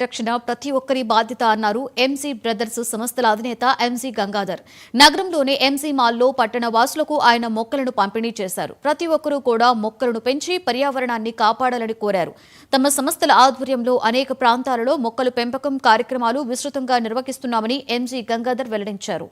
రక్షణ ప్రతి ఒక్కరి బాధ్యత అన్నారు ఎంసీ బ్రదర్స్ సంస్థల అధినేత ఎంసీ గంగాధర్. నగరంలోని ఎంసీ మాల్లో పట్టణ వాసులకు ఆయన మొక్కలను పంపిణీ చేశారు. ప్రతి ఒక్కరూ కూడా మొక్కలను పెంచి పర్యావరణాన్ని కాపాడాలని కోరారు. తమ సంస్థల ఆధ్వర్యంలో అనేక ప్రాంతాలలో మొక్కలు పెంపకం కార్యక్రమాలు విస్తృతంగా నిర్వహిస్తున్నామని ఎంసీ గంగాధర్ వెల్లడించారు.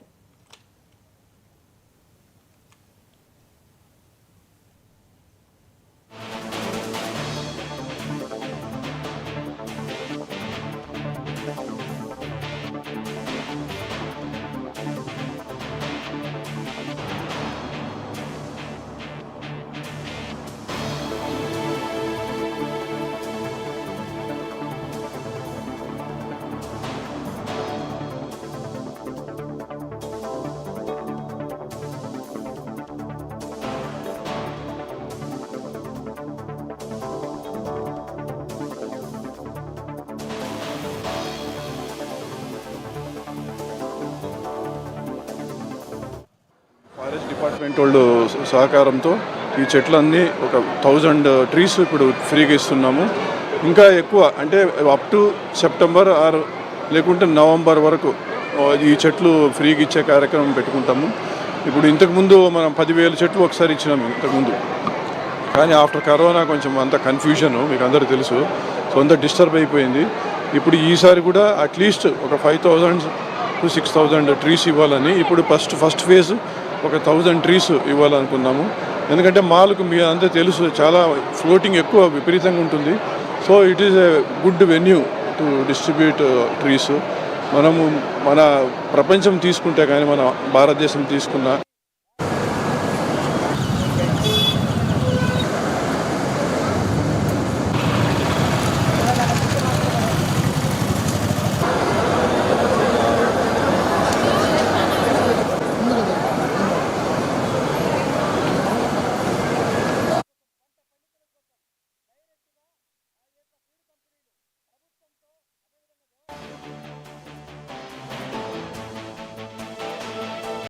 ఫారెస్ట్ డిపార్ట్మెంట్ వాళ్ళు సహకారంతో ఈ చెట్లన్నీ ఒక 1000 ట్రీస్ ఇప్పుడు ఫ్రీగా ఇస్తున్నాము. ఇంకా ఎక్కువ అంటే అప్ టు సెప్టెంబర్ ఆర్ లేకుంటే నవంబర్ వరకు ఈ చెట్లు ఫ్రీగా ఇచ్చే కార్యక్రమం పెట్టుకుంటాము. ఇప్పుడు ఇంతకుముందు మనం 10,000 చెట్లు ఒకసారి ఇచ్చినాము ఇంతకుముందు. కానీ ఆఫ్టర్ కరోనా కొంచెం అంత కన్ఫ్యూజన్ మీకు అందరికీ తెలుసు. సో అంతా డిస్టర్బ్ అయిపోయింది. ఇప్పుడు ఈసారి కూడా అట్లీస్ట్ ఒక 5,000 to 6,000 ట్రీస్ ఇవ్వాలని ఇప్పుడు ఫస్ట్ ఫేజ్ ఒక 1000 ట్రీస్ ఇవ్వాలనుకున్నాము. ఎందుకంటే మాల్కు మీ అంతా తెలుసు చాలా ఫ్లోటింగ్ ఎక్కువ విపరీతంగా ఉంటుంది. So it is a good venue to distribute trees. మనము మన ప్రపంచం తీసుకుంటే కానీ మన భారతదేశం తీసుకున్న